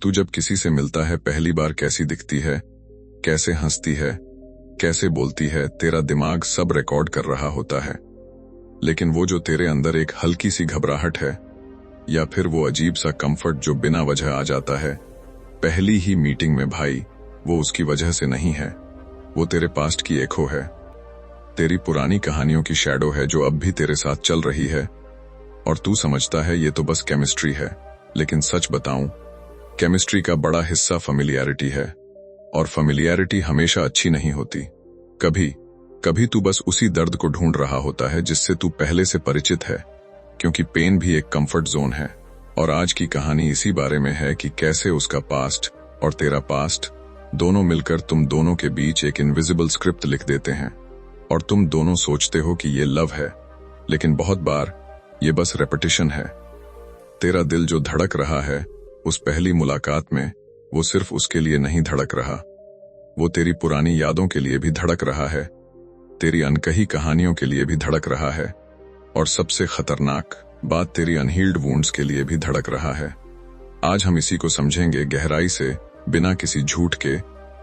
तू जब किसी से मिलता है पहली बार कैसी दिखती है, कैसे हंसती है, कैसे बोलती है, तेरा दिमाग सब रिकॉर्ड कर रहा होता है। लेकिन वो जो तेरे अंदर एक हल्की सी घबराहट है या फिर वो अजीब सा कंफर्ट जो बिना वजह आ जाता है पहली ही मीटिंग में भाई, वो उसकी वजह से नहीं है। वो तेरे पास्ट की एको है, तेरी पुरानी कहानियों की शैडो है जो अब भी तेरे साथ चल रही है। और तू समझता है ये तो बस केमिस्ट्री है, लेकिन सच बताऊं, केमिस्ट्री का बड़ा हिस्सा फेमिलियरिटी है। और फेमिलियरिटी हमेशा अच्छी नहीं होती। कभी कभी तू बस उसी दर्द को ढूंढ रहा होता है जिससे तू पहले से परिचित है, क्योंकि पेन भी एक कंफर्ट जोन है। और आज की कहानी इसी बारे में है कि कैसे उसका पास्ट और तेरा पास्ट दोनों मिलकर तुम दोनों के बीच एक इनविजिबल स्क्रिप्ट लिख देते हैं। और तुम दोनों सोचते हो कि ये लव है, लेकिन बहुत बार ये बस रेपिटेशन है। तेरा दिल जो धड़क रहा है उस पहली मुलाकात में, वो सिर्फ उसके लिए नहीं धड़क रहा, वो तेरी पुरानी यादों के लिए भी धड़क रहा है, तेरी अनकही कहानियों के लिए भी धड़क रहा है, और सबसे खतरनाक बात, तेरी अनहील्ड वुंड्स के लिए भी धड़क रहा है। आज हम इसी को समझेंगे गहराई से, बिना किसी झूठ के,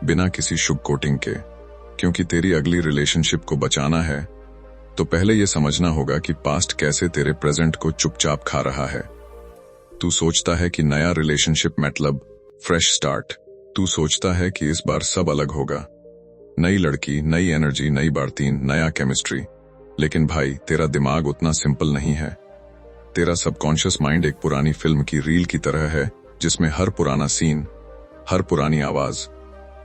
बिना किसी शुग कोटिंग के। क्योंकि तेरी अगली रिलेशनशिप को बचाना है तो पहले यह समझना होगा कि पास्ट कैसे तेरे प्रेजेंट को चुपचाप खा रहा है। तू सोचता है कि नया रिलेशनशिप मतलब फ्रेश स्टार्ट। तू सोचता है कि इस बार सब अलग होगा, नई लड़की, नई एनर्जी, नई बार्तीन, नया केमिस्ट्री। लेकिन भाई, तेरा दिमाग उतना सिंपल नहीं है। तेरा सबकॉन्शियस माइंड एक पुरानी फिल्म की रील की तरह है जिसमें हर पुराना सीन, हर पुरानी आवाज,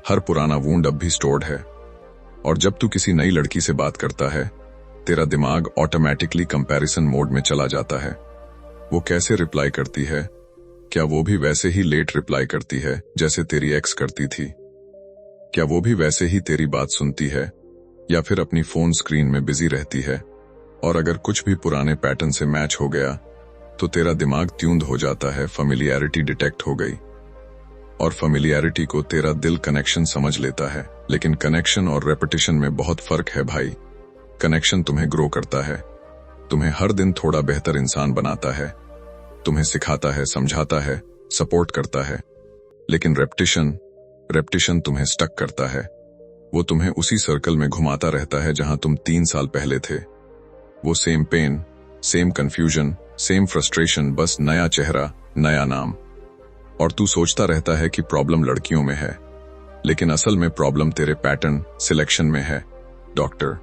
हर पुराना वूंड अब भी स्टोर्ड है। और जब तू किसी नई लड़की से बात करता है, तेरा दिमाग ऑटोमेटिकली कंपैरिजन मोड में चला जाता है। वो कैसे रिप्लाई करती है, क्या वो भी वैसे ही लेट रिप्लाई करती है जैसे तेरी एक्स करती थी? क्या वो भी वैसे ही तेरी बात सुनती है या फिर अपनी फोन स्क्रीन में बिजी रहती है? और अगर कुछ भी पुराने पैटर्न से मैच हो गया तो तेरा दिमाग ट्यून्ड हो जाता है, फेमिलियरिटी डिटेक्ट हो गई। और फेमिलियरिटी को तेरा दिल कनेक्शन समझ लेता है। लेकिन कनेक्शन और रेपिटेशन में बहुत फर्क है भाई। कनेक्शन तुम्हें ग्रो करता है, तुम्हें हर दिन थोड़ा बेहतर इंसान बनाता है, तुम्हें सिखाता है, समझाता है, सपोर्ट करता है। लेकिन रेपिटेशन तुम्हें स्टक करता है। वो तुम्हें उसी सर्कल में घुमाता रहता है जहां तुम 3 साल पहले थे। वो same pain, same confusion, same frustration, बस नया चेहरा, नया नाम। और तू सोचता रहता है कि प्रॉब्लम लड़कियों में है, लेकिन असल में प्रॉब्लम तेरे पैटर्न सिलेक्शन में है। डॉक्टर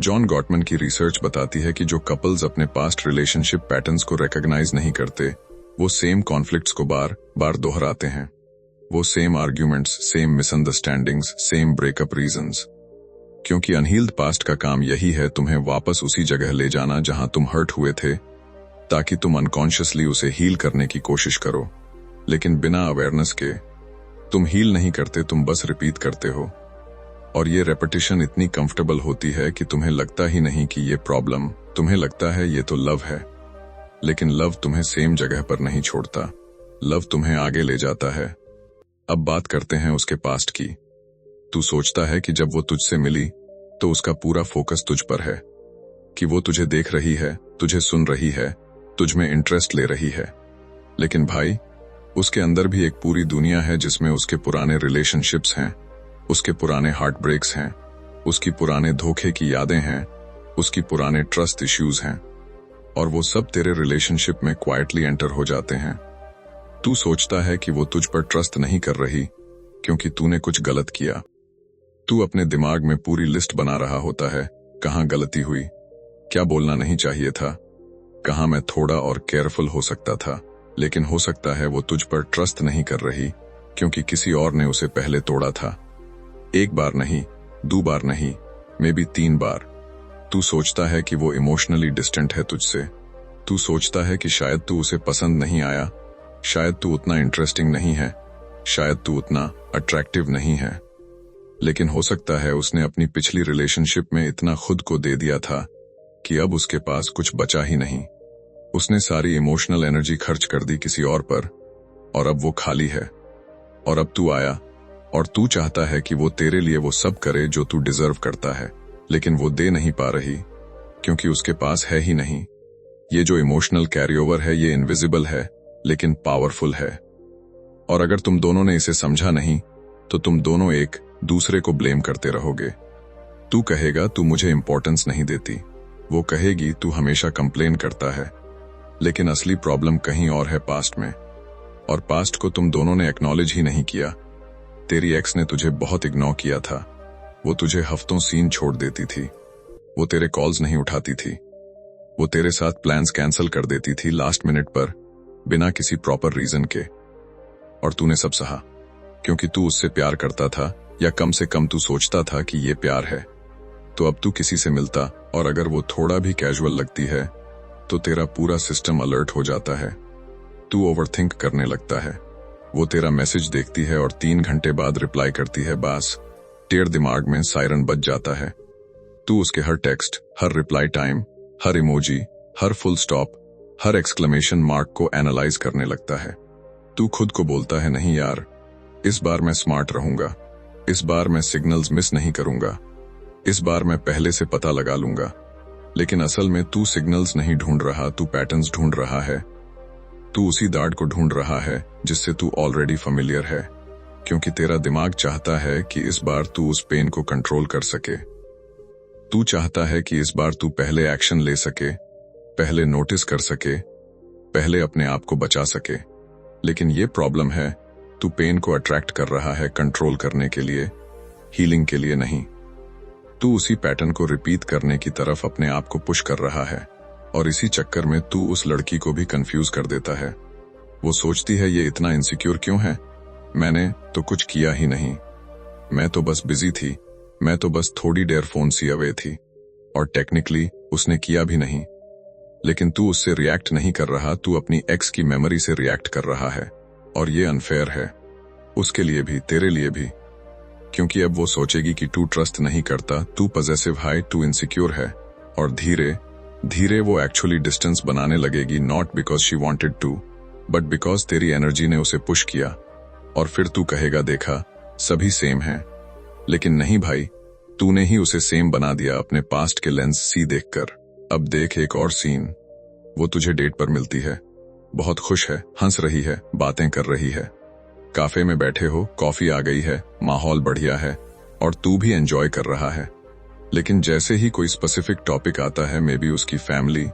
जॉन गॉटमन की रिसर्च बताती है कि जो कपल्स अपने पास्ट रिलेशनशिप पैटर्न्स को रिकॉग्नाइज नहीं करते, वो सेम कॉन्फ्लिक्ट्स को बार बार दोहराते हैं। वो same arguments, same misunderstandings, same breakup reasons. क्योंकि अनहील्ड पास्ट का काम यही है, तुम्हें वापस उसी जगह ले जाना जहां तुम हर्ट हुए थे, ताकि तुम अनकॉन्शियसली उसे हील करने की कोशिश करो। लेकिन बिना अवेयरनेस के तुम हील नहीं करते, तुम बस रिपीट करते हो। और ये रेपिटेशन इतनी कंफर्टेबल होती है कि तुम्हें लगता ही नहीं कि ये प्रॉब्लम, तुम्हें लगता है ये तो लव है। लेकिन लव तुम्हें सेम जगह पर नहीं छोड़ता, लव तुम्हें आगे ले जाता है। अब बात करते हैं उसके पास्ट की। तू सोचता है कि जब वो तुझसे मिली तो उसका पूरा फोकस तुझ पर है, कि वो तुझे देख रही है, तुझे सुन रही है, तुझ में इंटरेस्ट ले रही है। लेकिन भाई, उसके अंदर भी एक पूरी दुनिया है जिसमें उसके पुराने रिलेशनशिप्स हैं, उसके पुराने हार्ट ब्रेक्स हैं, उसकी पुराने धोखे की यादें हैं, उसकी पुराने ट्रस्ट इश्यूज हैं। और वो सब तेरे रिलेशनशिप में क्वाइटली एंटर हो जाते हैं। तू सोचता है कि वो तुझ पर ट्रस्ट नहीं कर रही क्योंकि तूने कुछ गलत किया। तू अपने दिमाग में पूरी लिस्ट बना रहा होता है, कहाँ गलती हुई, क्या बोलना नहीं चाहिए था, कहाँ मैं थोड़ा और केयरफुल हो सकता था। लेकिन हो सकता है वो तुझ पर ट्रस्ट नहीं कर रही क्योंकि किसी और ने उसे पहले तोड़ा था। 1 बार नहीं, 2 बार नहीं, मे बी 3 बार। तू सोचता है कि वो इमोशनली डिस्टेंट है तुझसे। तू सोचता है कि शायद तू उसे पसंद नहीं आया, शायद तू उतना इंटरेस्टिंग नहीं है, शायद तू उतना अट्रैक्टिव नहीं है। लेकिन हो सकता है उसने अपनी पिछली रिलेशनशिप में इतना खुद को दे दिया था कि अब उसके पास कुछ बचा ही नहीं। उसने सारी इमोशनल एनर्जी खर्च कर दी किसी और पर, और अब वो खाली है। और अब तू आया और तू चाहता है कि वो तेरे लिए वो सब करे जो तू डिजर्व करता है, लेकिन वो दे नहीं पा रही क्योंकि उसके पास है ही नहीं। ये जो इमोशनल कैरी ओवर है, ये इनविजिबल है लेकिन पावरफुल है। और अगर तुम दोनों ने इसे समझा नहीं तो तुम दोनों एक दूसरे को ब्लेम करते रहोगे। तू कहेगा तू मुझे इंपॉर्टेंस नहीं देती, वो कहेगी तू हमेशा कंप्लेन करता है। लेकिन असली प्रॉब्लम कहीं और है, पास्ट में। और पास्ट को तुम दोनों ने एक्नॉलेज ही नहीं किया। तेरी एक्स ने तुझे बहुत इग्नोर किया था। वो तुझे हफ्तों सीन छोड़ देती थी, वो तेरे कॉल्स नहीं उठाती थी, वो तेरे साथ प्लान्स कैंसिल कर देती थी लास्ट मिनट पर बिना किसी प्रॉपर रीजन के। और तूने सब सहा, क्योंकि तू उससे प्यार करता था, या कम से कम तू सोचता था कि ये प्यार है। तो अब तू किसी से मिलता और अगर वो थोड़ा भी कैजुअल लगती है तो तेरा पूरा सिस्टम अलर्ट हो जाता है। तू ओवरथिंक करने लगता है। वो तेरा मैसेज देखती है और 3 घंटे बाद रिप्लाई करती है, बस तेरे दिमाग में सायरन बज जाता है। तू उसके हर टेक्स्ट, हर रिप्लाई टाइम, हर इमोजी, हर फुल स्टॉप, हर एक्सक्लेमेशन मार्क को एनालाइज करने लगता है। तू खुद को बोलता है, नहीं यार, इस बार मैं स्मार्ट रहूंगा, इस बार मैं सिग्नल्स मिस नहीं करूंगा, इस बार मैं पहले से पता लगा लूंगा। लेकिन असल में तू सिग्नल्स नहीं ढूंढ रहा, तू पैटर्न्स ढूंढ रहा है। तू उसी दाढ़ को ढूंढ रहा है जिससे तू ऑलरेडी फेमिलियर है, क्योंकि तेरा दिमाग चाहता है कि इस बार तू उस पेन को कंट्रोल कर सके। तू चाहता है कि इस बार तू पहले एक्शन ले सके, पहले नोटिस कर सके, पहले अपने आप को बचा सके। लेकिन ये प्रॉब्लम है, तू पेन को अट्रैक्ट कर रहा है कंट्रोल करने के लिए, हीलिंग के लिए नहीं। तू उसी पैटर्न को रिपीट करने की तरफ अपने आप को पुश कर रहा है, और इसी चक्कर में तू उस लड़की को भी कंफ्यूज कर देता है। वो सोचती है ये इतना इनसिक्योर क्यों है, मैंने तो कुछ किया ही नहीं, मैं तो बस बिजी थी, मैं तो बस थोड़ी देर फोन सी अवे थी, और टेक्निकली उसने किया भी नहीं। लेकिन तू उससे रिएक्ट नहीं कर रहा, तू अपनी एक्स की मेमोरी से रिएक्ट कर रहा है। और ये अनफेयर है, उसके लिए भी, तेरे लिए भी, क्योंकि अब वो सोचेगी कि तू ट्रस्ट नहीं करता, तू पॉजेसिव है, तू इनसिक्योर है, और धीरे धीरे वो एक्चुअली डिस्टेंस बनाने लगेगी, not because she wanted to, but because तेरी एनर्जी ने उसे पुश किया। और फिर तू कहेगा, देखा, सभी सेम हैं। लेकिन नहीं भाई, तूने ही उसे सेम बना दिया अपने पास्ट के लेंस सी देखकर। अब देख एक और सीन, वो तुझे डेट पर मिलती है, बहुत खुश है, हंस रही है, बातें कर रही है, काफे में बैठे हो, कॉफी आ गई है, माहौल बढ़िया है, और तू भी एंजॉय कर रहा है। लेकिन जैसे ही कोई स्पेसिफिक टॉपिक आता है, मे बी उसकी फैमिली,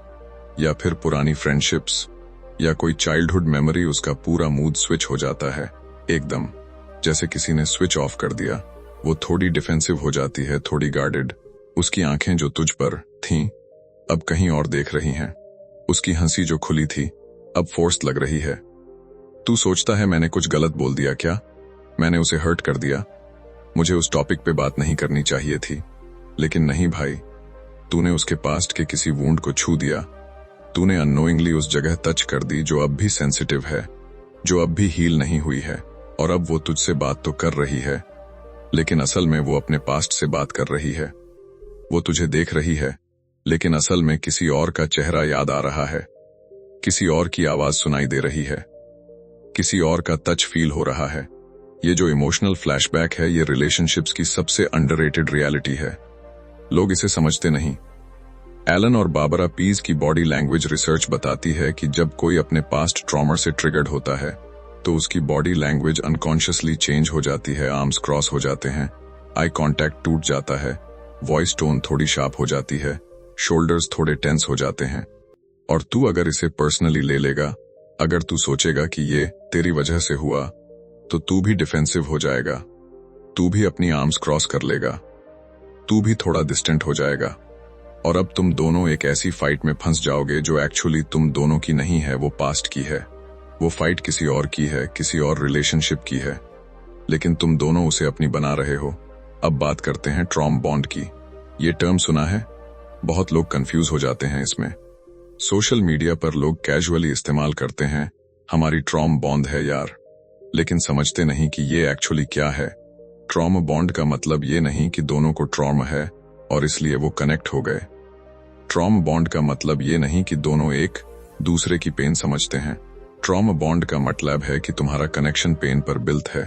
या फिर पुरानी फ्रेंडशिप्स, या कोई चाइल्डहुड मेमोरी, उसका पूरा मूड स्विच हो जाता है एकदम, जैसे किसी ने स्विच ऑफ कर दिया। वो थोड़ी डिफेंसिव हो जाती है, थोड़ी गार्डेड। उसकी आंखें जो तुझ पर थीं, अब कहीं और देख रही हैं। उसकी हंसी जो खुली थी, अब फोर्स्ड लग रही है। तू सोचता है, मैंने कुछ गलत बोल दिया क्या, मैंने उसे हर्ट कर दिया, मुझे उस टॉपिक पे बात नहीं करनी चाहिए थी। लेकिन नहीं भाई, तूने उसके पास्ट के किसी वुंड को छू दिया, तूने अननोइंगली उस जगह टच कर दी जो अब भी सेंसिटिव है, जो अब भी हील नहीं हुई है। और अब वो तुझसे बात तो कर रही है, लेकिन असल में वो अपने पास्ट से बात कर रही है। वो तुझे देख रही है, लेकिन असल में किसी और का चेहरा याद आ रहा है, किसी और की आवाज सुनाई दे रही है, किसी और का टच फील हो रहा है। ये जो इमोशनल फ्लैशबैक है, ये रिलेशनशिप्स की सबसे अंडररेटेड रियलिटी है। लोग इसे समझते नहीं। एलन और बाबरा पीज की बॉडी लैंग्वेज रिसर्च बताती है कि जब कोई अपने पास्ट ट्रॉमा से ट्रिगर्ड होता है तो उसकी बॉडी लैंग्वेज अनकॉन्शियसली चेंज हो जाती है, आर्म्स क्रॉस हो जाते हैं, आई कांटेक्ट टूट जाता है, वॉइस टोन थोड़ी शार्प हो जाती है, शोल्डर्स थोड़े टेंस हो जाते हैं। और तू अगर इसे पर्सनली ले लेगा, अगर तू सोचेगा कि ये तेरी वजह से हुआ, तो तू भी डिफेंसिव हो जाएगा, तू भी अपनी आर्म्स क्रॉस कर लेगा, तू भी थोड़ा डिस्टेंट हो जाएगा। और अब तुम दोनों एक ऐसी फाइट में फंस जाओगे जो एक्चुअली तुम दोनों की नहीं है, वो पास्ट की है। वो फाइट किसी और की है, किसी और रिलेशनशिप की है, लेकिन तुम दोनों उसे अपनी बना रहे हो। अब बात करते हैं ट्रॉम बॉन्ड की। ये टर्म सुना है? बहुत लोग कंफ्यूज हो जाते हैं इसमें। सोशल मीडिया पर लोग कैजुअली इस्तेमाल करते हैं, हमारी ट्रॉम बॉन्ड है यार, लेकिन समझते नहीं कि ये एक्चुअली क्या है। ट्रॉम बॉन्ड का मतलब ये नहीं कि दोनों को ट्रॉम है और इसलिए वो कनेक्ट हो गए। ट्रॉम बॉन्ड का मतलब ये नहीं कि दोनों एक दूसरे की पेन समझते हैं। ट्रॉम बॉन्ड का मतलब है कि तुम्हारा कनेक्शन पेन पर बिल्ट है,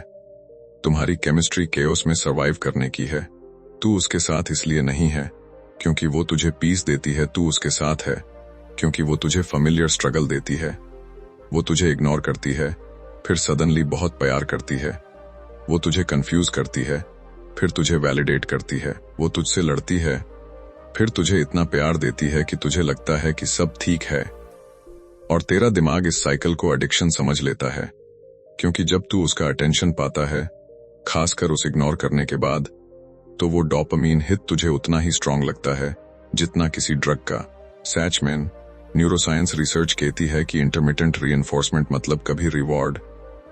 तुम्हारी केमिस्ट्री केओस में सर्वाइव करने की है। तू उसके साथ इसलिए नहीं है क्योंकि वो तुझे पीस देती है, तू उसके साथ है क्योंकि वो तुझे फेमिलियर स्ट्रगल देती है। वो तुझे इग्नोर करती है फिर सडनली बहुत प्यार करती है, वो तुझे कंफ्यूज करती है, फिर तुझे वैलिडेट करती है, वो तुझसे लड़ती है, फिर तुझे इतना प्यार देती है कि तुझे लगता है कि सब ठीक है। और तेरा दिमाग इस साइकिल को एडिक्शन समझ लेता है, क्योंकि जब तू उसका अटेंशन पाता है, खासकर उस इग्नोर करने के बाद, तो वो डोपामीन हिट तुझे उतना ही स्ट्रांग लगता है जितना किसी ड्रग का। सच में न्यूरोसाइंस रिसर्च कहती है कि इंटरमिटेंट रीइंफोर्समेंट मतलब कभी रिवॉर्ड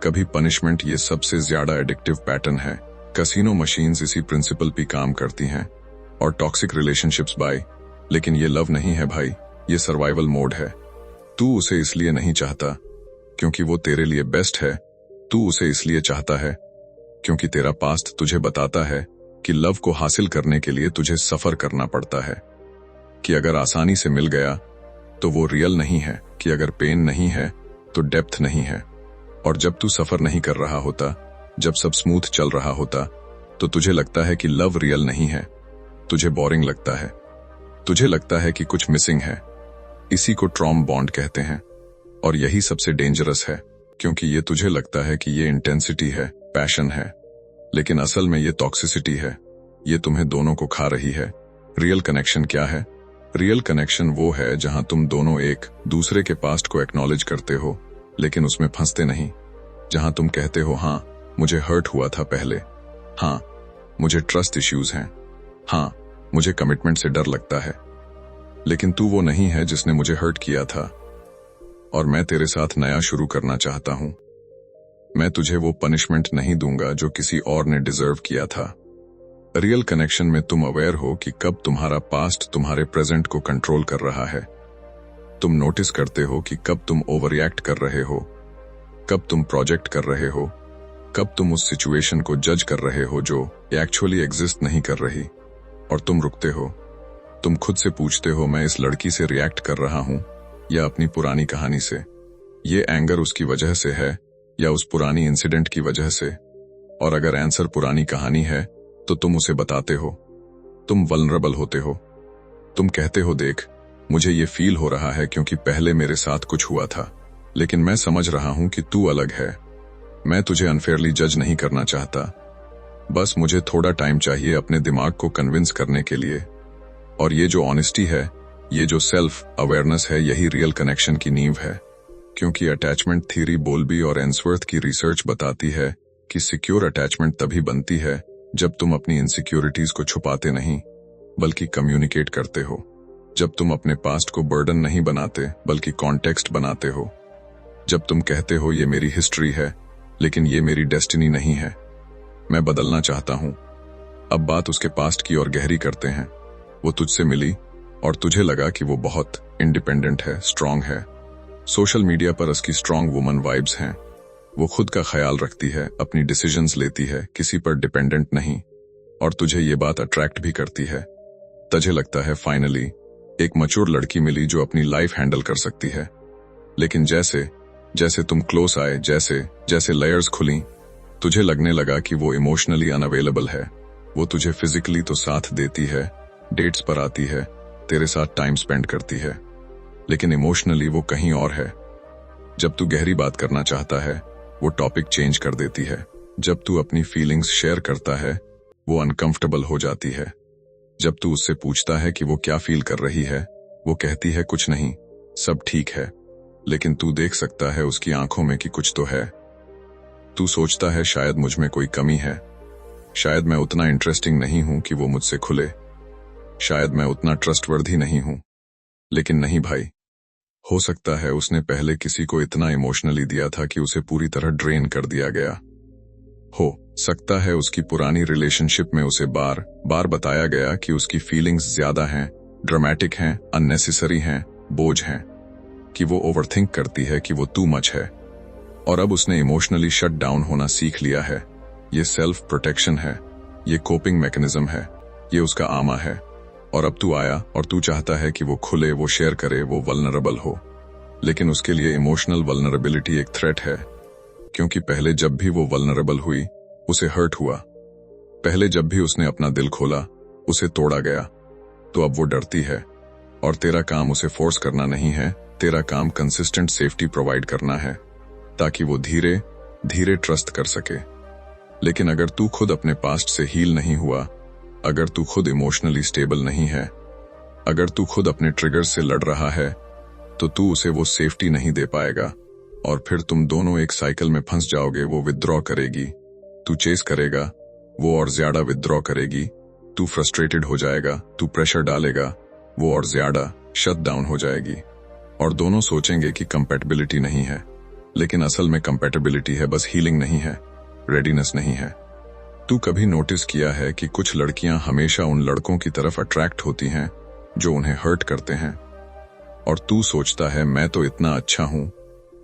कभी पनिशमेंट, ये सबसे ज्यादा एडिक्टिव पैटर्न है। कैसीनो मशीन्स इसी प्रिंसिपल पे काम करती हैं, और टॉक्सिक रिलेशनशिप्स बाय। लेकिन ये लव नहीं है भाई, ये सर्वाइवल मोड है। तू उसे इसलिए नहीं चाहता क्योंकि वो तेरे लिए बेस्ट है, तू उसे इसलिए चाहता है क्योंकि तेरा पास्ट तुझे बताता है कि लव को हासिल करने के लिए तुझे सफर करना पड़ता है, कि अगर आसानी से मिल गया तो वो रियल नहीं है, कि अगर पेन नहीं है तो डेप्थ नहीं है। और जब तू सफर नहीं कर रहा होता, जब सब स्मूथ चल रहा होता, तो तुझे लगता है कि लव रियल नहीं है, तुझे बोरिंग लगता है, तुझे लगता है कि कुछ मिसिंग है। इसी को ट्रॉम बॉन्ड कहते हैं, और यही सबसे डेंजरस है, क्योंकि ये तुझे लगता है कि ये इंटेंसिटी है, पैशन है, लेकिन असल में ये टॉक्सिसिटी है, ये तुम्हें दोनों को खा रही है। रियल कनेक्शन क्या है? रियल कनेक्शन वो है जहां तुम दोनों एक दूसरे के पास्ट को एक्नॉलेज करते हो, लेकिन उसमें फंसते नहीं। जहां तुम कहते हो, हाँ मुझे हर्ट हुआ था पहले, हाँ मुझे ट्रस्ट इश्यूज हैं, हाँ मुझे कमिटमेंट से डर लगता है, लेकिन तू वो नहीं है जिसने मुझे हर्ट किया था, और मैं तेरे साथ नया शुरू करना चाहता हूं। मैं तुझे वो पनिशमेंट नहीं दूंगा जो किसी और ने डिजर्व किया था। रियल कनेक्शन में तुम अवेयर हो कि कब तुम्हारा पास्ट तुम्हारे प्रेजेंट को कंट्रोल कर रहा है। तुम नोटिस करते हो कि कब तुम ओवर रिएक्ट कर रहे हो, कब तुम प्रोजेक्ट कर रहे हो, कब तुम उस सिचुएशन को जज कर रहे हो जो एक्चुअली एग्जिस्ट नहीं कर रही, और तुम रुकते हो। तुम खुद से पूछते हो, मैं इस लड़की से रिएक्ट कर रहा हूं या अपनी पुरानी कहानी से? ये एंगर उसकी वजह से है या उस पुरानी इंसिडेंट की वजह से? और अगर आंसर पुरानी कहानी है तो तुम उसे बताते हो, तुम वल्नरेबल होते हो, तुम कहते हो, देख मुझे ये फील हो रहा है क्योंकि पहले मेरे साथ कुछ हुआ था, लेकिन मैं समझ रहा हूं कि तू अलग है। मैं तुझे अनफेयरली जज नहीं करना चाहता, बस मुझे थोड़ा टाइम चाहिए अपने दिमाग को कन्विंस करने के लिए। और ये जो ऑनेस्टी है, ये जो सेल्फ अवेयरनेस है, यही रियल कनेक्शन की नींव है। क्योंकि अटैचमेंट थ्योरी बोल्बी और एंसवर्थ की रिसर्च बताती है कि सिक्योर अटैचमेंट तभी बनती है जब तुम अपनी इनसिक्योरिटीज को छुपाते नहीं बल्कि कम्युनिकेट करते हो, जब तुम अपने पास्ट को बर्डन नहीं बनाते बल्कि कॉन्टेक्स्ट बनाते हो, जब तुम कहते हो ये मेरी हिस्ट्री है लेकिन ये मेरी डेस्टिनी नहीं है, मैं बदलना चाहता हूं। अब बात उसके पास्ट की और गहरी करते हैं। वो तुझसे मिली और तुझे लगा कि वो बहुत इंडिपेंडेंट है, स्ट्रांग है। सोशल मीडिया पर उसकी स्ट्रांग वुमन वाइब्स हैं। वो खुद का ख्याल रखती है, अपनी डिसीजंस लेती है, किसी पर डिपेंडेंट नहीं, और तुझे ये बात अट्रैक्ट भी करती है। तुझे लगता है फाइनली एक मैच्योर लड़की मिली जो अपनी लाइफ हैंडल कर सकती है। लेकिन जैसे जैसे तुम क्लोज आए, जैसे जैसे लेयर्स खुली, तुझे लगने लगा कि वो इमोशनली अनअवेलेबल है। वो तुझे फिजिकली तो साथ देती है, डेट्स पर आती है, तेरे साथ टाइम स्पेंड करती है, लेकिन इमोशनली वो कहीं और है। जब तू गहरी बात करना चाहता है, वो टॉपिक चेंज कर देती है। जब तू अपनी फीलिंग्स शेयर करता है, वो अनकंफर्टेबल हो जाती है। जब तू उससे पूछता है कि वो क्या फील कर रही है, वो कहती है कुछ नहीं, सब ठीक है। लेकिन तू देख सकता है उसकी आंखों में कि कुछ तो है। तू सोचता है शायद मुझ में कोई कमी है, शायद मैं उतना इंटरेस्टिंग नहीं हूं कि वो मुझसे खुले, शायद मैं उतना ट्रस्टवर्दी नहीं हूं। लेकिन नहीं भाई, हो सकता है उसने पहले किसी को इतना इमोशनली दिया था कि उसे पूरी तरह ड्रेन कर दिया गया। हो सकता है उसकी पुरानी रिलेशनशिप में उसे बार बार बताया गया कि उसकी फीलिंग्स ज्यादा हैं, ड्रामेटिक हैं, अननेसेसरी हैं, बोझ हैं, कि वो ओवरथिंक करती है, कि वो टू मच है। और अब उसने इमोशनली शट डाउन होना सीख लिया है। ये सेल्फ प्रोटेक्शन है, ये कोपिंग मैकेनिज्म है, ये उसका आमा है। और अब तू आया और तू चाहता है कि वो खुले, वो शेयर करे, वो वल्नरेबल हो। लेकिन उसके लिए इमोशनल वल्नरेबिलिटी एक थ्रेट है, क्योंकि पहले जब भी वो वल्नरेबल हुई, उसे हर्ट हुआ। पहले जब भी उसने अपना दिल खोला, उसे तोड़ा गया। तो अब वो डरती है, और तेरा काम उसे फोर्स करना नहीं है, तेरा काम कंसिस्टेंट सेफ्टी प्रोवाइड करना है, ताकि वो धीरे धीरे ट्रस्ट कर सके। लेकिन अगर तू खुद अपने पास्ट से हील नहीं हुआ, अगर तू खुद इमोशनली स्टेबल नहीं है, अगर तू खुद अपने ट्रिगर से लड़ रहा है, तो तू उसे वो सेफ्टी नहीं दे पाएगा और फिर तुम दोनों एक साइकिल में फंस जाओगे। वो विथड्रॉ करेगी, तू चेस करेगा, वो और ज्यादा विथड्रॉ करेगी, तू फ्रस्ट्रेटेड हो जाएगा, तू प्रेशर डालेगा, वो और ज्यादा शट डाउन हो जाएगी। और दोनों सोचेंगे कि कंपैटिबिलिटी नहीं है, लेकिन असल में कंपैटिबिलिटी है, बस हीलिंग नहीं है, रेडीनेस नहीं है। तू कभी नोटिस किया है कि कुछ लड़कियां हमेशा उन लड़कों की तरफ अट्रैक्ट होती हैं जो उन्हें हर्ट करते हैं, और तू सोचता है मैं तो इतना अच्छा हूं,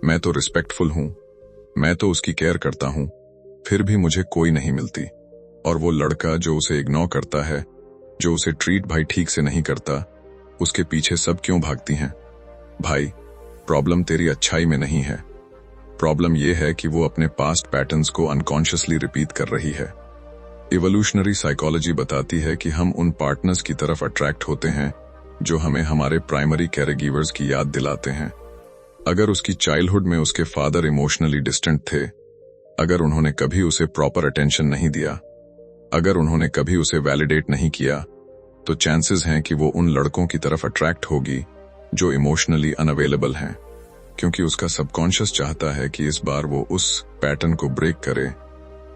मैं तो रिस्पेक्टफुल हूं, मैं तो उसकी केयर करता हूं, फिर भी मुझे कोई नहीं मिलती। और वो लड़का जो उसे इग्नोर करता है, जो उसे ट्रीट भाई ठीक से नहीं करता, उसके पीछे सब क्यों भागती हैं? भाई, प्रॉब्लम तेरी अच्छाई में नहीं है, प्रॉब्लम यह है कि वो अपने पास्ट पैटर्न्स को अनकॉन्शियसली रिपीट कर रही है। इवोल्यूशनरी साइकोलॉजी बताती है कि हम उन पार्टनर्स की तरफ अट्रैक्ट होते हैं जो हमें हमारे प्राइमरी कैरेगिवर्स की याद दिलाते हैं। अगर उसकी चाइल्डहुड में उसके फादर इमोशनली डिस्टेंट थे, अगर उन्होंने कभी उसे प्रॉपर अटेंशन नहीं दिया, अगर उन्होंने कभी उसे वैलिडेट नहीं किया, तो चांसेस हैं कि वो उन लड़कों की तरफ अट्रैक्ट होगी जो इमोशनली अनअवेलेबल हैं, क्योंकि उसका सबकॉन्शियस चाहता है कि इस बार वो उस पैटर्न को ब्रेक करे,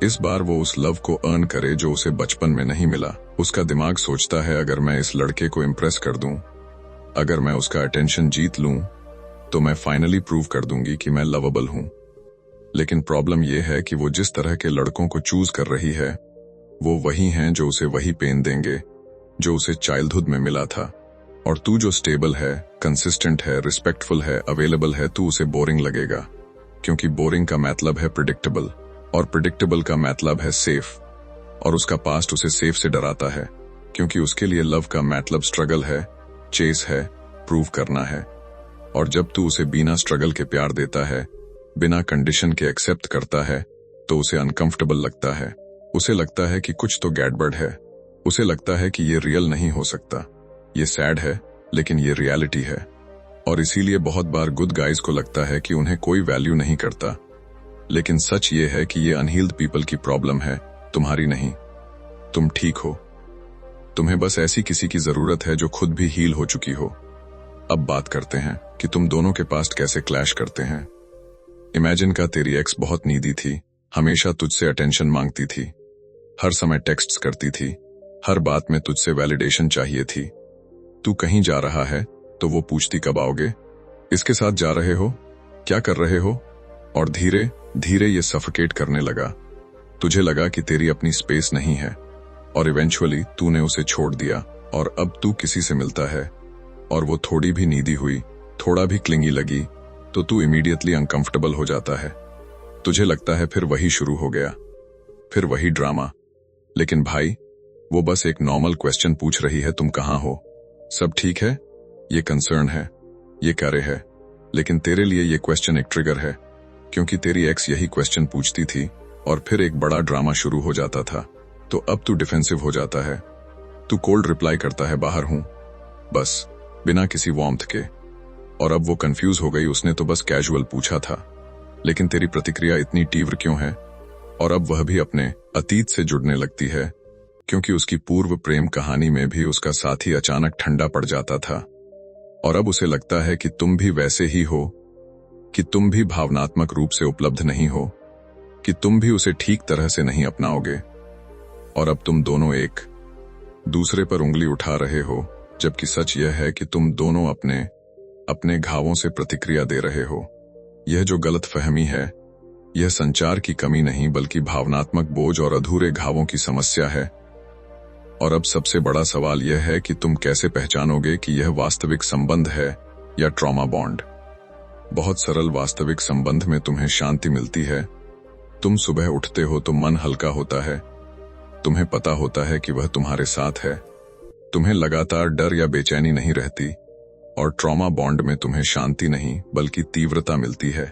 इस बार वो उस लव को अर्न करे जो उसे बचपन में नहीं मिला। उसका दिमाग सोचता है अगर मैं इस लड़के को इम्प्रेस कर दूं, अगर मैं उसका अटेंशन जीत लूं, तो मैं फाइनली प्रूव कर दूंगी कि मैं लवेबल हूं। लेकिन प्रॉब्लम यह है कि वो जिस तरह के लड़कों को चूज कर रही है, वो वही हैं जो उसे वही पेन देंगे जो उसे चाइल्डहुड में मिला था। और तू जो स्टेबल है, कंसिस्टेंट है, रिस्पेक्टफुल है, अवेलेबल है, तू उसे बोरिंग लगेगा, क्योंकि बोरिंग का मतलब है प्रिडिक्टेबल, और प्रिडिक्टेबल का मतलब है सेफ। और उसका पास्ट उसे सेफ से डराता है, क्योंकि उसके लिए लव का मतलब स्ट्रगल है, चेस है, प्रूव करना है। और जब तू उसे बिना स्ट्रगल के प्यार देता है, बिना कंडीशन के एक्सेप्ट करता है, तो उसे अनकंफर्टेबल लगता है। उसे लगता है कि कुछ तो गड़बड़ है, उसे लगता है कि ये रियल नहीं हो सकता, ये सैड है, लेकिन ये रियलिटी है। और इसीलिए बहुत बार गुड गाइज को लगता है कि उन्हें कोई वैल्यू नहीं करता, लेकिन सच ये है कि ये अनहील्ड पीपल की प्रॉब्लम है, तुम्हारी नहीं। तुम ठीक हो, तुम्हें बस ऐसी किसी की जरूरत है जो खुद भी हील हो चुकी हो। अब बात करते हैं कि तुम दोनों के पास्ट कैसे क्लैश करते हैं। इमेजिन का तेरी एक्स बहुत नीडी थी, हमेशा तुझसे अटेंशन मांगती थी, हर समय टेक्स्ट्स करती थी, हर बात में तुझसे वैलिडेशन चाहिए थी। तू कहीं जा रहा है तो वो पूछती कब आओगे, इसके साथ जा रहे हो, क्या कर रहे हो, और धीरे धीरे ये सफोकेट करने लगा। तुझे लगा कि तेरी अपनी स्पेस नहीं है, और इवेंचुअली तूने उसे छोड़ दिया। और अब तू किसी से मिलता है और वो थोड़ी भी नीडी हुई, थोड़ा भी क्लिंगी लगी, तो तू इमीडिएटली अनकंफर्टेबल हो जाता है। तुझे लगता है फिर वही शुरू हो गया, फिर वही ड्रामा। लेकिन भाई, वो बस एक नॉर्मल क्वेश्चन पूछ रही है, तुम कहाँ हो, सब ठीक है, ये कंसर्न है, ये कार्य है। लेकिन तेरे लिए ये क्वेश्चन एक ट्रिगर है, क्योंकि तेरी एक्स यही क्वेश्चन पूछती थी और फिर एक बड़ा ड्रामा शुरू हो जाता था। तो अब तू डिफेंसिव हो जाता है, तू कोल्ड रिप्लाई करता है, बाहर हूं, बस, बिना किसी वार्मथ के। और अब वो कंफ्यूज हो गई, उसने तो बस कैजुअल पूछा था, लेकिन तेरी प्रतिक्रिया इतनी तीव्र क्यों है? और अब वह भी अपने अतीत से जुड़ने लगती है, क्योंकि उसकी पूर्व प्रेम कहानी में भी उसका साथी अचानक ठंडा पड़ जाता था। और अब उसे लगता है कि तुम भी वैसे ही हो, कि तुम भी भावनात्मक रूप से उपलब्ध नहीं हो, कि तुम भी उसे ठीक तरह से नहीं अपनाओगे। और अब तुम दोनों एक दूसरे पर उंगली उठा रहे हो, जबकि सच यह है कि तुम दोनों अपने अपने घावों से प्रतिक्रिया दे रहे हो। यह जो गलतफहमी है, यह संचार की कमी नहीं, बल्कि भावनात्मक बोझ और अधूरे घावों की समस्या है। और अब सबसे बड़ा सवाल यह है कि तुम कैसे पहचानोगे कि यह वास्तविक संबंध है या ट्रॉमा बॉन्ड। बहुत सरल, वास्तविक संबंध में तुम्हें शांति मिलती है। तुम सुबह उठते हो तो मन हल्का होता है, तुम्हें पता होता है कि वह तुम्हारे साथ है, तुम्हें लगातार डर या बेचैनी नहीं रहती। और ट्रॉमा बॉन्ड में तुम्हें शांति नहीं बल्कि तीव्रता मिलती है।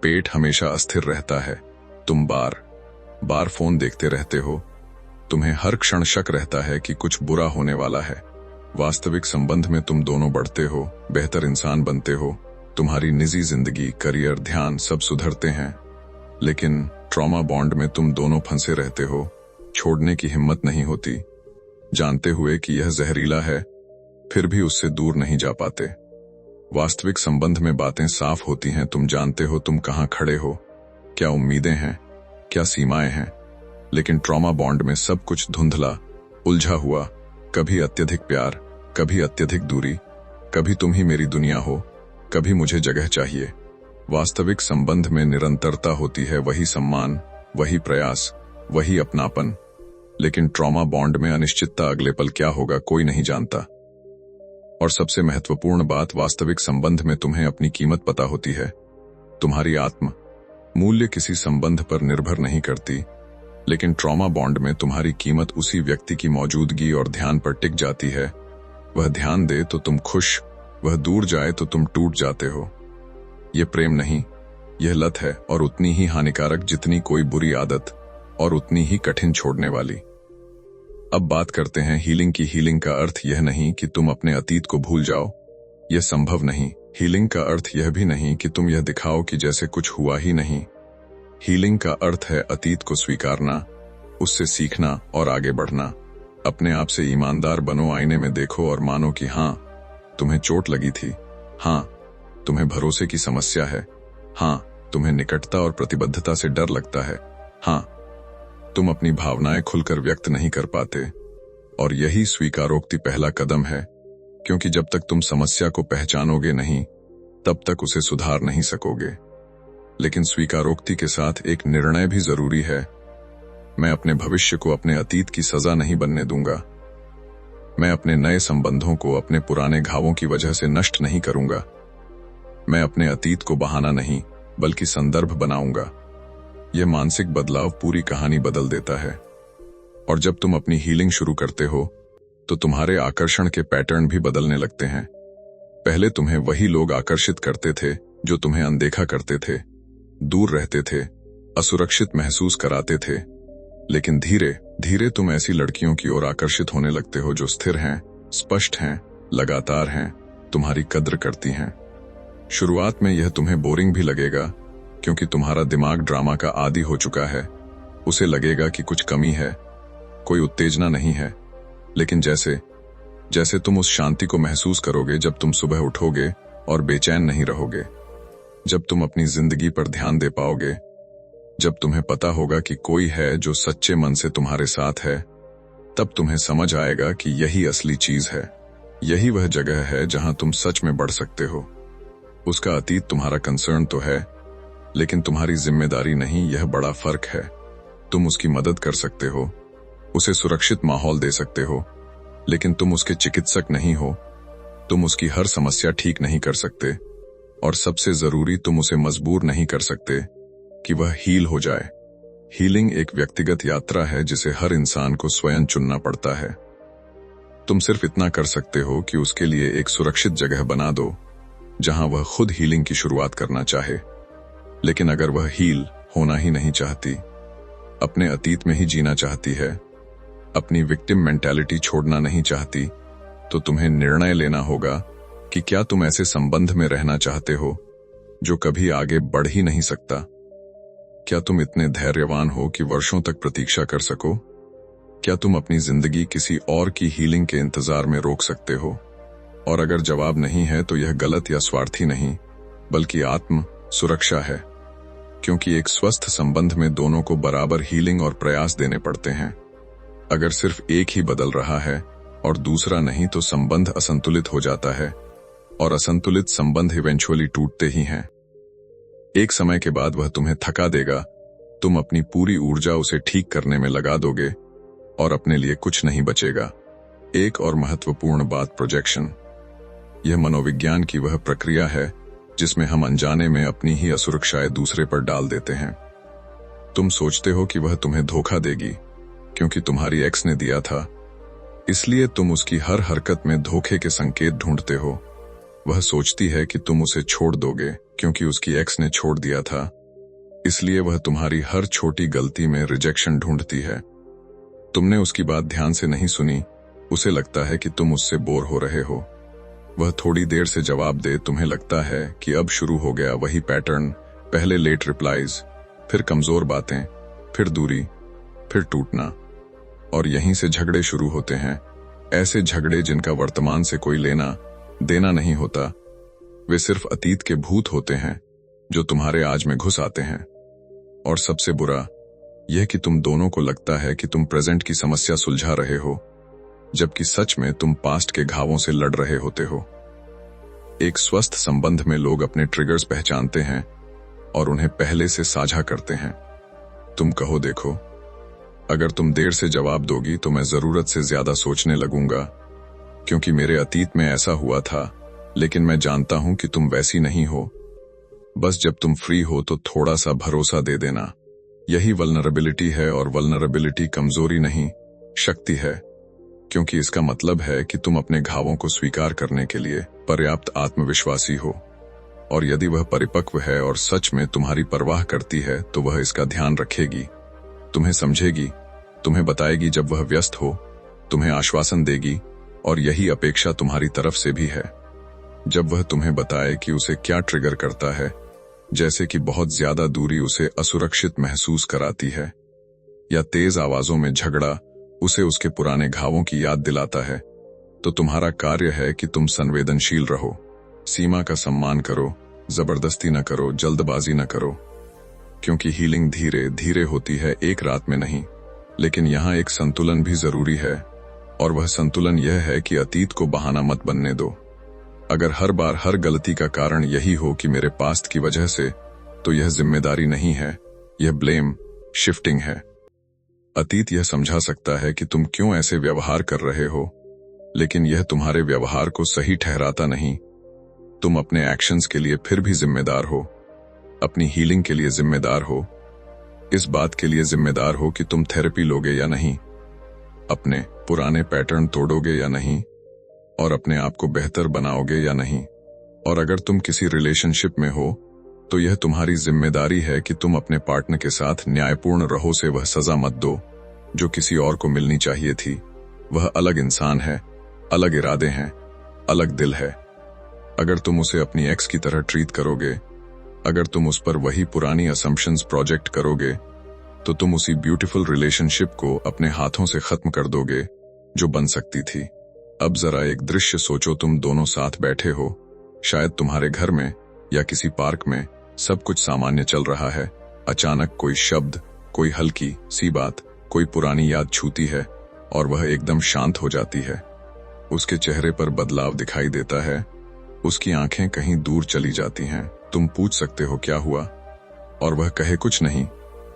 पेट हमेशा अस्थिर रहता है, तुम बार बार फोन देखते रहते हो, तुम्हें हर क्षण शक रहता है कि कुछ बुरा होने वाला है। वास्तविक संबंध में तुम दोनों बढ़ते हो, बेहतर इंसान बनते हो, तुम्हारी निजी जिंदगी, करियर, ध्यान सब सुधरते हैं। लेकिन ट्रॉमा बॉन्ड में तुम दोनों फंसे रहते हो, छोड़ने की हिम्मत नहीं होती, जानते हुए कि यह जहरीला है, फिर भी उससे दूर नहीं जा पाते। वास्तविक संबंध में बातें साफ होती हैं, तुम जानते हो तुम कहां खड़े हो, क्या उम्मीदें हैं, क्या सीमाएं हैं। लेकिन ट्रॉमा बॉन्ड में सब कुछ धुंधला, उलझा हुआ, कभी अत्यधिक प्यार, कभी अत्यधिक दूरी, कभी तुम ही मेरी दुनिया हो, कभी मुझे जगह चाहिए। वास्तविक संबंध में निरंतरता होती है, वही सम्मान, वही प्रयास, वही अपनापन। लेकिन ट्रॉमा बॉन्ड में अनिश्चितता, अगले पल क्या होगा कोई नहीं जानता। और सबसे महत्वपूर्ण बात, वास्तविक संबंध में तुम्हें अपनी कीमत पता होती है। तुम्हारी आत्म मूल्य किसी संबंध पर निर्भर नहीं करती, लेकिन ट्रॉमा बॉन्ड में तुम्हारी कीमत उसी व्यक्ति की मौजूदगी और ध्यान पर टिक जाती है। वह ध्यान दे तो तुम खुश, वह दूर जाए तो तुम टूट जाते हो। यह प्रेम नहीं, यह लत है, और उतनी ही हानिकारक जितनी कोई बुरी आदत, और उतनी ही कठिन छोड़ने वाली। अब बात करते हैं हीलिंग की। हीलिंग का अर्थ यह नहीं कि तुम अपने अतीत को भूल जाओ, यह संभव नहीं। हीलिंग का अर्थ यह भी नहीं कि तुम यह दिखाओ कि जैसे कुछ हुआ ही नहीं। हीलिंग का अर्थ है अतीत को स्वीकारना, उससे सीखना और आगे बढ़ना। अपने आप से ईमानदार बनो, आईने में देखो और मानो कि हाँ, तुम्हें चोट लगी थी, हाँ, तुम्हें भरोसे की समस्या है, हाँ, तुम्हें निकटता और प्रतिबद्धता से डर लगता है, हाँ, तुम अपनी भावनाएं खुलकर व्यक्त नहीं कर पाते। और यही स्वीकारोक्ति पहला कदम है, क्योंकि जब तक तुम समस्या को पहचानोगे नहीं, तब तक उसे सुधार नहीं सकोगे। लेकिन स्वीकारोक्ति के साथ एक निर्णय भी जरूरी है। मैं अपने भविष्य को अपने अतीत की सजा नहीं बनने दूंगा। मैं अपने नए संबंधों को अपने पुराने घावों की वजह से नष्ट नहीं करूंगा। मैं अपने अतीत को बहाना नहीं, बल्कि संदर्भ बनाऊंगा। यह मानसिक बदलाव पूरी कहानी बदल देता है। और जब तुम अपनी हीलिंग शुरू करते हो, तो तुम्हारे आकर्षण के पैटर्न भी बदलने लगते हैं। पहले तुम्हें वही लोग आकर्षित करते थे जो तुम्हें अनदेखा करते थे, दूर रहते थे, असुरक्षित महसूस कराते थे। लेकिन धीरे धीरे तुम ऐसी लड़कियों की ओर आकर्षित होने लगते हो जो स्थिर हैं, स्पष्ट हैं, लगातार हैं, तुम्हारी कद्र करती हैं। शुरुआत में यह तुम्हें बोरिंग भी लगेगा, क्योंकि तुम्हारा दिमाग ड्रामा का आदी हो चुका है। उसे लगेगा कि कुछ कमी है, कोई उत्तेजना नहीं है। लेकिन जैसे जैसे तुम उस शांति को महसूस करोगे जब तुम सुबह उठोगे और बेचैन नहीं रहोगे, जब तुम अपनी जिंदगी पर ध्यान दे पाओगे, जब तुम्हें पता होगा कि कोई है जो सच्चे मन से तुम्हारे साथ है, तब तुम्हें समझ आएगा कि यही असली चीज है। यही वह जगह है जहां तुम सच में बढ़ सकते हो। उसका अतीत तुम्हारा कंसर्न तो है, लेकिन तुम्हारी जिम्मेदारी नहीं। यह बड़ा फर्क है। तुम उसकी मदद कर सकते हो, उसे सुरक्षित माहौल दे सकते हो, लेकिन तुम उसके चिकित्सक नहीं हो। तुम उसकी हर समस्या ठीक नहीं कर सकते, और सबसे जरूरी, तुम उसे मजबूर नहीं कर सकते कि वह हील हो जाए। हीलिंग एक व्यक्तिगत यात्रा है जिसे हर इंसान को स्वयं चुनना पड़ता है। तुम सिर्फ इतना कर सकते हो कि उसके लिए एक सुरक्षित जगह बना दो जहां वह खुद हीलिंग की शुरुआत करना चाहे। लेकिन अगर वह हील होना ही नहीं चाहती, अपने अतीत में ही जीना चाहती है, अपनी विक्टिम मेंटालिटी छोड़ना नहीं चाहती, तो तुम्हें निर्णय लेना होगा कि क्या तुम ऐसे संबंध में रहना चाहते हो जो कभी आगे बढ़ ही नहीं सकता। क्या तुम इतने धैर्यवान हो कि वर्षों तक प्रतीक्षा कर सको? क्या तुम अपनी जिंदगी किसी और की हीलिंग के इंतजार में रोक सकते हो? और अगर जवाब नहीं है, तो यह गलत या स्वार्थी नहीं, बल्कि आत्म सुरक्षा है। क्योंकि एक स्वस्थ संबंध में दोनों को बराबर हीलिंग और प्रयास देने पड़ते हैं। अगर सिर्फ एक ही बदल रहा है और दूसरा नहीं, तो संबंध असंतुलित हो जाता है, और असंतुलित संबंध इवेंचुअली टूटते ही हैं। एक समय के बाद वह तुम्हें थका देगा, तुम अपनी पूरी ऊर्जा उसे ठीक करने में लगा दोगे, और अपने लिए कुछ नहीं बचेगा। एक और महत्वपूर्ण बात, प्रोजेक्शन। यह मनोविज्ञान की वह प्रक्रिया है जिसमें हम अनजाने में अपनी ही असुरक्षाएं दूसरे पर डाल देते हैं। तुम सोचते हो कि वह तुम्हें धोखा देगी क्योंकि तुम्हारी एक्स ने दिया था, इसलिए तुम उसकी हर हरकत में धोखे के संकेत ढूंढते हो। वह सोचती है कि तुम उसे छोड़ दोगे क्योंकि उसकी एक्स ने छोड़ दिया था, इसलिए वह तुम्हारी हर छोटी गलती में रिजेक्शन ढूंढती है। तुमने उसकी बात ध्यान से नहीं सुनी, उसे लगता है कि तुम उससे बोर हो रहे हो। वह थोड़ी देर से जवाब दे, तुम्हें लगता है कि अब शुरू हो गया वही पैटर्न, पहले लेट रिप्लाईज, फिर कमजोर बातें, फिर दूरी, फिर टूटना। और यहीं से झगड़े शुरू होते हैं, ऐसे झगड़े जिनका वर्तमान से कोई लेना देना नहीं होता। वे सिर्फ अतीत के भूत होते हैं जो तुम्हारे आज में घुस आते हैं। और सबसे बुरा यह कि तुम दोनों को लगता है कि तुम प्रेजेंट की समस्या सुलझा रहे हो, जबकि सच में तुम पास्ट के घावों से लड़ रहे होते हो। एक स्वस्थ संबंध में लोग अपने ट्रिगर्स पहचानते हैं और उन्हें पहले से साझा करते हैं। तुम कहो, देखो, अगर तुम देर से जवाब दोगी तो मैं जरूरत से ज्यादा सोचने लगूंगा, क्योंकि मेरे अतीत में ऐसा हुआ था, लेकिन मैं जानता हूं कि तुम वैसी नहीं हो। बस जब तुम फ्री हो तो थोड़ा सा भरोसा दे देना। यही वल्नरेबिलिटी है, और वल्नरेबिलिटी कमजोरी नहीं, शक्ति है, क्योंकि इसका मतलब है कि तुम अपने घावों को स्वीकार करने के लिए पर्याप्त आत्मविश्वासी हो। और यदि वह परिपक्व है और सच में तुम्हारी परवाह करती है तो वह इसका ध्यान रखेगी, तुम्हें समझेगी, तुम्हें बताएगी जब वह व्यस्त हो, तुम्हें आश्वासन देगी, और यही अपेक्षा तुम्हारी तरफ से भी है। जब वह तुम्हें बताए कि उसे क्या ट्रिगर करता है, जैसे कि बहुत ज्यादा दूरी उसे असुरक्षित महसूस कराती है, या तेज आवाजों में झगड़ा उसे उसके पुराने घावों की याद दिलाता है, तो तुम्हारा कार्य है कि तुम संवेदनशील रहो, सीमा का सम्मान करो, जबरदस्ती न करो, जल्दबाजी न करो। क्योंकि हीलिंग धीरे धीरे होती है, एक रात में नहीं। लेकिन यहाँ एक संतुलन भी जरूरी है, और वह संतुलन यह है कि अतीत को बहाना मत बनने दो। अगर हर बार हर गलती का कारण यही हो कि मेरे पास्ट की वजह से, तो यह जिम्मेदारी नहीं है, यह ब्लेम शिफ्टिंग है। अतीत यह समझा सकता है कि तुम क्यों ऐसे व्यवहार कर रहे हो, लेकिन यह तुम्हारे व्यवहार को सही ठहराता नहीं। तुम अपने एक्शंस के लिए फिर भी जिम्मेदार हो, अपनी हीलिंग के लिए जिम्मेदार हो, इस बात के लिए जिम्मेदार हो कि तुम थेरेपी लोगे या नहीं, अपने पुराने पैटर्न तोड़ोगे या नहीं, और अपने आप को बेहतर बनाओगे या नहीं। और अगर तुम किसी रिलेशनशिप में हो तो यह तुम्हारी जिम्मेदारी है कि तुम अपने पार्टनर के साथ न्यायपूर्ण रहो, से वह सजा मत दो जो किसी और को मिलनी चाहिए थी। वह अलग इंसान है, अलग इरादे हैं, अलग दिल है। अगर तुम उसे अपनी एक्स की तरह ट्रीट करोगे, अगर तुम उस पर वही पुरानी असम्पशंस प्रोजेक्ट करोगे, तो तुम उसी ब्यूटीफुल रिलेशनशिप को अपने हाथों से खत्म कर दोगे जो बन सकती थी। अब जरा एक दृश्य सोचो, तुम दोनों साथ बैठे हो, शायद तुम्हारे घर में या किसी पार्क में, सब कुछ सामान्य चल रहा है। अचानक कोई शब्द, कोई हल्की सी बात, कोई पुरानी याद छूती है और वह एकदम शांत हो जाती है। उसके चेहरे पर बदलाव दिखाई देता है, उसकी आंखें कहीं दूर चली जाती हैं। तुम पूछ सकते हो क्या हुआ, और वह कहे कुछ नहीं,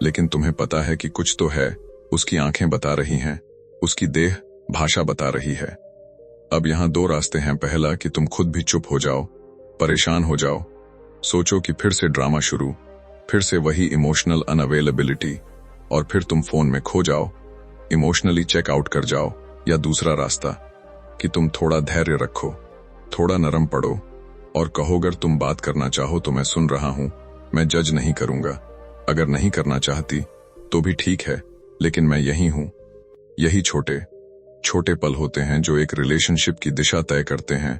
लेकिन तुम्हें पता है कि कुछ तो है। उसकी आंखें बता रही हैं, उसकी देह भाषा बता रही है। अब यहाँ दो रास्ते हैं। पहला कि तुम खुद भी चुप हो जाओ, परेशान हो जाओ, सोचो कि फिर से ड्रामा शुरू, फिर से वही इमोशनल अनअवेलेबिलिटी, और फिर तुम फोन में खो जाओ, इमोशनली चेक आउट कर जाओ। या दूसरा रास्ता कि तुम थोड़ा धैर्य रखो, थोड़ा नरम पड़ो और कहो, अगर तुम बात करना चाहो तो मैं सुन रहा हूं, मैं जज नहीं करूंगा। अगर नहीं करना चाहती तो भी ठीक है, लेकिन मैं यहीं हूं। यही छोटे छोटे पल होते हैं जो एक रिलेशनशिप की दिशा तय करते हैं।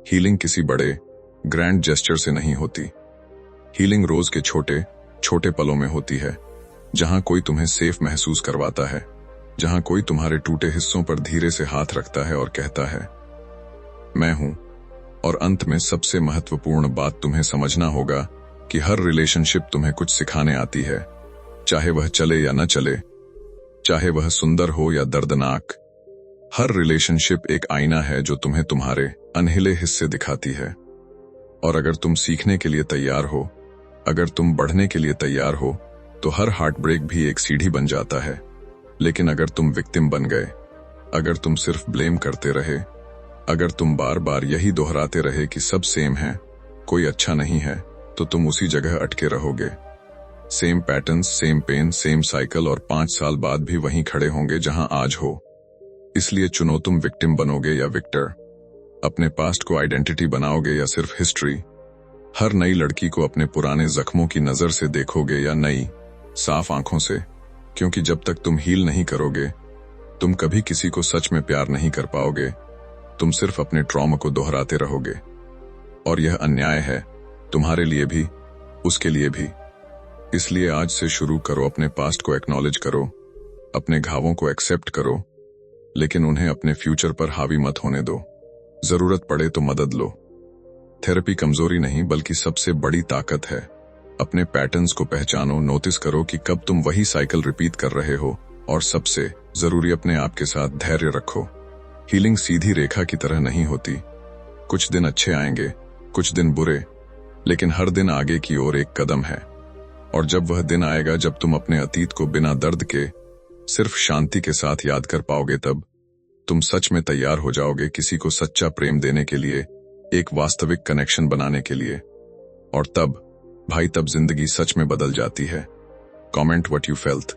हीलिंग किसी बड़े ग्रैंड जेस्चर से नहीं होती। हीलिंग रोज के छोटे छोटे पलों में होती है, जहां कोई तुम्हें सेफ महसूस करवाता है, जहां कोई तुम्हारे टूटे हिस्सों पर धीरे से हाथ रखता है और कहता है, मैं हूं। और अंत में सबसे महत्वपूर्ण बात तुम्हें समझना होगा कि हर रिलेशनशिप तुम्हें कुछ सिखाने आती है, चाहे वह चले या न चले, चाहे वह सुंदर हो या दर्दनाक। हर रिलेशनशिप एक आईना है जो तुम्हें तुम्हारे अनहिले हिस्से दिखाती है। और अगर तुम सीखने के लिए तैयार हो, अगर तुम बढ़ने के लिए तैयार हो, तो हर हार्ट ब्रेक भी एक सीढ़ी बन जाता है। लेकिन अगर तुम विक्टिम बन गए, अगर तुम सिर्फ ब्लेम करते रहे, अगर तुम बार बार यही दोहराते रहे कि सब सेम है, कोई अच्छा नहीं है, तो तुम उसी जगह अटके रहोगे। Same patterns, same pain, same cycle, और 5 साल बाद भी वहीं खड़े होंगे जहां आज हो। इसलिए चुनो, तुम विक्टिम बनोगे या विक्टर, अपने पास्ट को आइडेंटिटी बनाओगे या सिर्फ हिस्ट्री। हर नई लड़की को अपने पुराने जख्मों की नजर से देखोगे या नई साफ आंखों से, क्योंकि जब तक तुम हील नहीं करोगे, तुम कभी किसी को सच में प्यार नहीं कर पाओगे। तुम सिर्फ अपने ट्रॉमा को दोहराते रहोगे। और यह अन्याय है, तुम्हारे लिए भी, उसके लिए भी। इसलिए आज से शुरू करो, अपने पास्ट को एक्नॉलेज करो, अपने घावों को एक्सेप्ट करो, लेकिन उन्हें अपने फ्यूचर पर हावी मत होने दो। जरूरत पड़े तो मदद लो। थेरेपी कमजोरी नहीं बल्कि सबसे बड़ी ताकत है। अपने पैटर्न्स को पहचानो, नोटिस करो कि कब तुम वही साइकिल रिपीट कर रहे हो, और सबसे जरूरी अपने आप के साथ धैर्य रखो। हीलिंग सीधी रेखा की तरह नहीं होती। कुछ दिन अच्छे आएंगे, कुछ दिन बुरे, लेकिन हर दिन आगे की ओर एक कदम है। और जब वह दिन आएगा जब तुम अपने अतीत को बिना दर्द के सिर्फ शांति के साथ याद कर पाओगे, तब तुम सच में तैयार हो जाओगे किसी को सच्चा प्रेम देने के लिए, एक वास्तविक कनेक्शन बनाने के लिए। और तब भाई, तब जिंदगी सच में बदल जाती है। Comment what you felt.